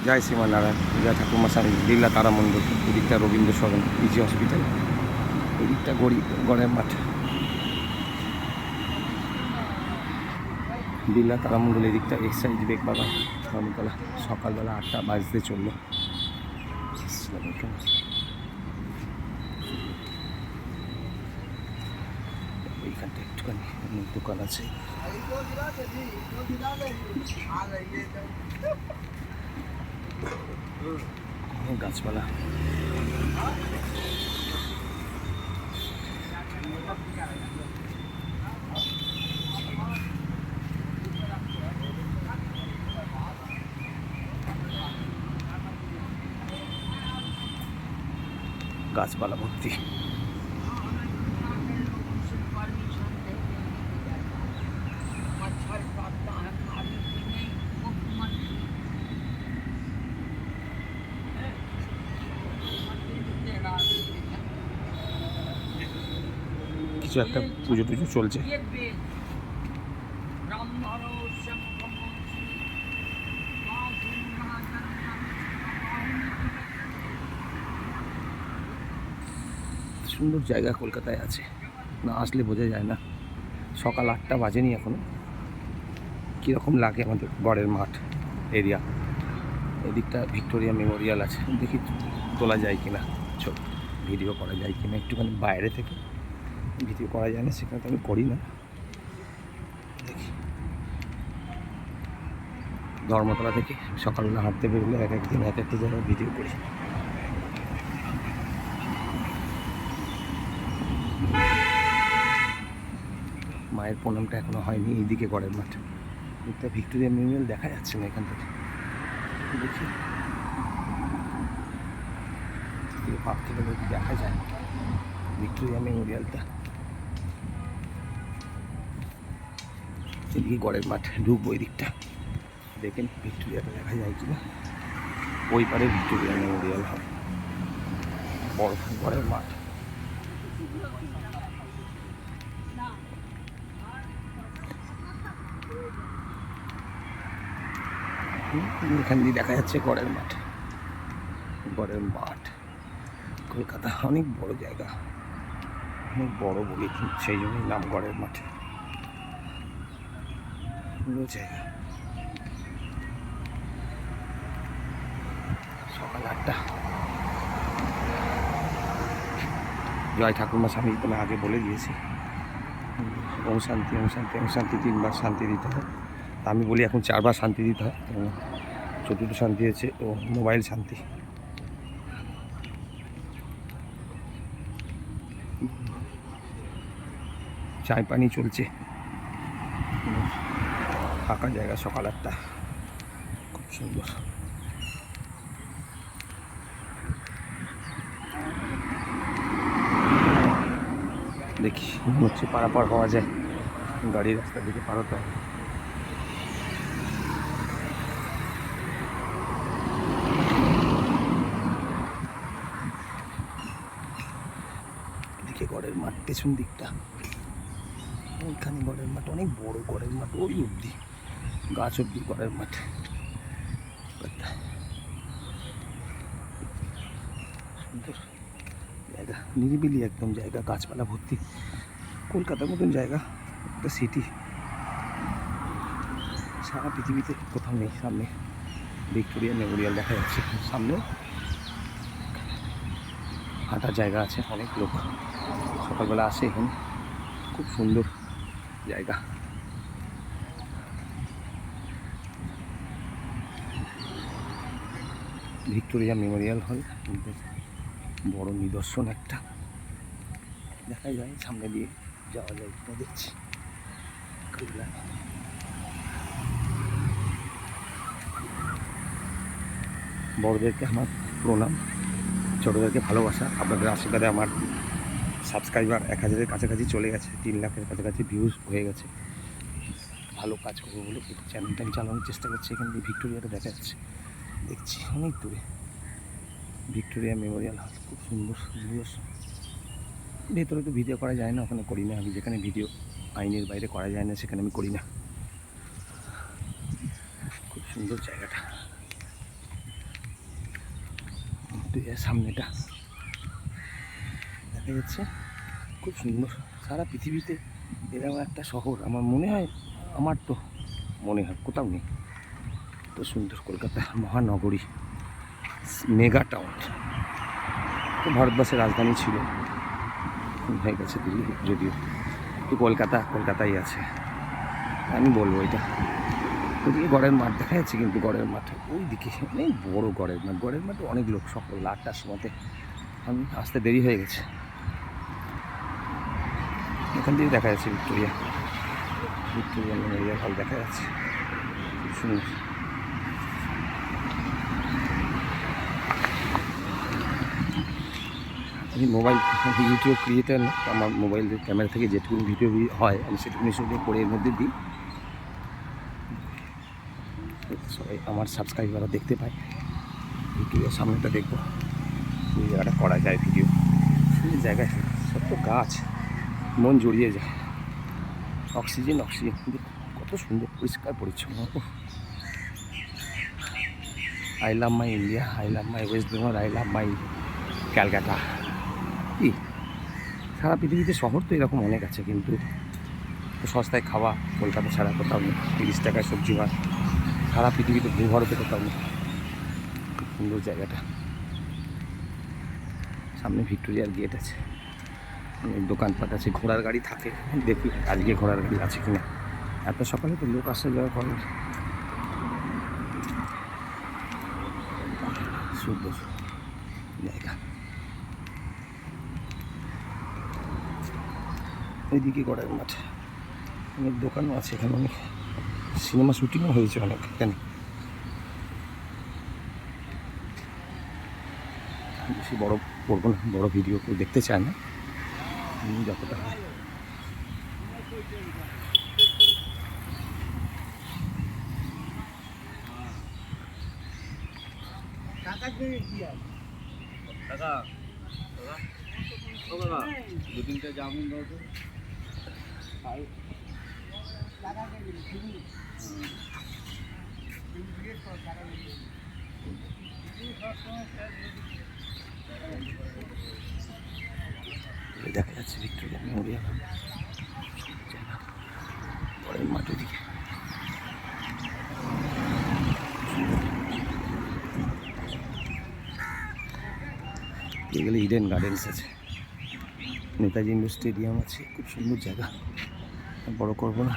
জয় শ্রীমনারায়ণ, জয় ঠাকুমা স্বামী, লীলা তারা মণ্ডল। এদিকটা রবীন্দ্র সদন, পিজি হসপিটাল, এদিকটা গড়ের মাঠ, লীলা তারা মণ্ডল, এদিকটা এক্সাইজ বেগ বাগান, ধর্মতলা। সকালবেলা 8টা বাজতে চললো। এইখানটা একটুখানি অনেক দোকান আছে, গাছপালা। গাছপালা ভর্তি। কিছু একটা পুজো টুজো চলছে। সুন্দর জায়গা কলকাতায় আছে, না আসলে বোঝা যায় না। সকাল 8টা বাজেনি এখনো। কীরকম লাগে আমাদের গড়ের মাঠ এরিয়া। এদিকটা ভিক্টোরিয়া মেমোরিয়াল আছে, দেখি তোলা যায় কিনা, ছবি ভিডিও করা যায় কিনা। একটুখানি বাইরে থেকে ভিডিও করা যায় না, সেখানে তো আমি করি না। দেখি ধর্মতলা থেকে সকালবেলা হাঁটতে বেরোলে এক একদিন এক একটা জায়গায় ভিডিও করি। মায়ের প্রণামটা এখনো হয়নি। এইদিকে গড়ের মাঠ, এটা ভিক্টোরিয়া মেমোরিয়াল দেখা যাচ্ছে না এখান থেকে। দেখি পাপ থেকে দেখা যায় ভিক্টোরিয়া মেমোরিয়ালটা। এদিকে গড়ের মাঠ, ঢুকবো ওই দিকটা, দেখেন ভিক্টোরিয়াটা দেখা যায় কিনা। ওই পারে ভিক্টোরিয়া মেমোরিয়াল হয়, বড় গড়ের মাঠ। এখান দিয়ে দেখা যাচ্ছে গড়ের মাঠ। গড়ের মাঠ কলকাতা অনেক বড় জায়গা, অনেক বড় বলি, সেই জন্যই নাম গড়ের মাঠ। সুন্দর জায়গা। সকাল 8টা। জয় ঠাকুমা স্বামী তুমি আগে বলে দিয়েছি। ওম শান্তি, ওম শান্তি, ওম শান্তি 3বার শান্তি দিতে হয়। আমি বলি এখন 4বার শান্তি দিতে হয়। চতুর্থ শান্তি হচ্ছে ও মোবাইল শান্তি। চায় পানি চলছে, ফাঁকা জায়গা, সকাল 8টা, খুব সুন্দর। দেখি মনে হচ্ছে পারাপার হওয়া যায়, গাড়ি রাস্তার দিকে পার হতে হবে। এদিকে গড়ের মাঠ, পেছন দিকটা ওইখানে গড়ের মাঠ, অনেক বড় গড়ের মাঠ, ওই অবধি গাছ অবধি গড়ের মাঠ। সুন্দর জায়গা, নিরিবিলি একদম জায়গা, গাছপালা ভর্তি। কলকাতার মতন জায়গা, একটা সিটি সারা পৃথিবীতে কোথাও নেই। সামনে ভিক্টোরিয়া মেমোরিয়াল দেখা যাচ্ছে, সামনে হাঁটার জায়গা আছে, অনেক লোক সকালবেলা আসে এখানে। খুব সুন্দর জায়গা। ভিক্টোরিয়া মেমোরিয়াল হল বড় নিদর্শন একটা, দেখা যায় সামনে দিয়ে যাওয়া যায় কিনা দেখছি। বড়দেরকে আমার প্রণাম, ছোটোদেরকে ভালোবাসা। আপনাদের আশীর্বাদে আমার সাবস্ক্রাইবার 1000-এর কাছাকাছি চলে গেছে, 3 লাখের কাছাকাছি ভিউজ হয়ে গেছে। ভালো কাজ করবো বলে চ্যানেলটা আমি চালানোর চেষ্টা করছি। এখান দিয়ে ভিক্টোরিয়াটা দেখা যাচ্ছে, দেখছি অনেক দূরে ভিক্টোরিয়া মেমোরিয়াল হল, খুব সুন্দর নিদর্শন। ভেতরে তো ভিডিও করা যায় না, ওখানে করি না আমি। যেখানে ভিডিও আইনের বাইরে করা যায় না সেখানে আমি করি না। খুব সুন্দর জায়গাটা। ভিক্টোরিয়ার সামনেটা দেখা যাচ্ছে, খুব সুন্দর। সারা পৃথিবীতে এরকম একটা শহর আমার মনে হয়, আমার তো মনে হয় কোথাও নেই। তো সুন্দর কলকাতা মহানগরী, মেগা টাউন। তো ভারতবর্ষের রাজধানী ছিল, হয়ে গেছে দিল্লি, যদিও তো কলকাতাই আছে। আমি বলবো এটা। ওদিকে গড়ের মাঠ দেখা যাচ্ছে, কিন্তু গড়ের মাঠে ওই দিকে অনেক বড় গড়ের মাঠে অনেক লোক, সকাল 8টার সময়তে। আমি আসতে দেরি হয়ে গেছে। এখান থেকে দেখা যাচ্ছে ভিক্টোরিয়া মেমোরিয়াল হল দেখা যাচ্ছে, খুব সুন্দর। আমি মোবাইল ইউটিউব ক্রিয়েটার না, আমার মোবাইল ক্যামেরা থেকে যেটুকুনি ভিডিও হয় আমি সেটুকুনি শুধু করে এর মধ্যে দিই, সবাই আমার সাবস্ক্রাইবাররা দেখতে পায়। ভিক্টোরিয়ার সামনেটা দেখবো, ওই জায়গাটা করা যায় ভিডিও। সুন্দর জায়গায়, সব তো গাছ, মন জড়িয়ে যায়। অক্সিজেন কিন্তু কত সুন্দর পরিষ্কার পরিচ্ছন্ন। I love my India, I love my West Bengal, I love my Calcutta. কি সারা পৃথিবীতে শহর তো এরকম অনেক আছে, কিন্তু সস্তায় খাওয়া কলকাতা ছাড়া কোথাও নেই। 30 টাকায় সবজি ভাত, সারা পৃথিবীতে ভূভারতে কোথাও নেই। খুব সুন্দর জায়গাটা। সামনে ভিক্টোরিয়ার গেট আছে, অনেক দোকানপাট আছে, ঘোড়ার গাড়ি থাকে। দেখি আজকে ঘোড়ার গাড়ি আছে কিনা। এত সকালে তো লোক আসা যাওয়া করে। সুন্দর জায়গা। এইদিকে গড়ের মাঠ, অনেক দোকানও আছে এখানে, অনেক সিনেমা শুটিংও হয়েছে অনেক এখানে। বেশি বড় করবো না, বড় ভিডিও কেউ দেখতে চায় না, যতটা হয়। দু তিনটে জামুন দাও তো। দেখা যাচ্ছে ভিক্টোরিয়া মেমোরিয়াল পরের মাঠের দিকে। এগুলো ইডেন গার্ডেন্স আছে, নেতাজি ইন্ডোর স্টেডিয়াম আছে, খুব সুন্দর জায়গা। বড় করবো না।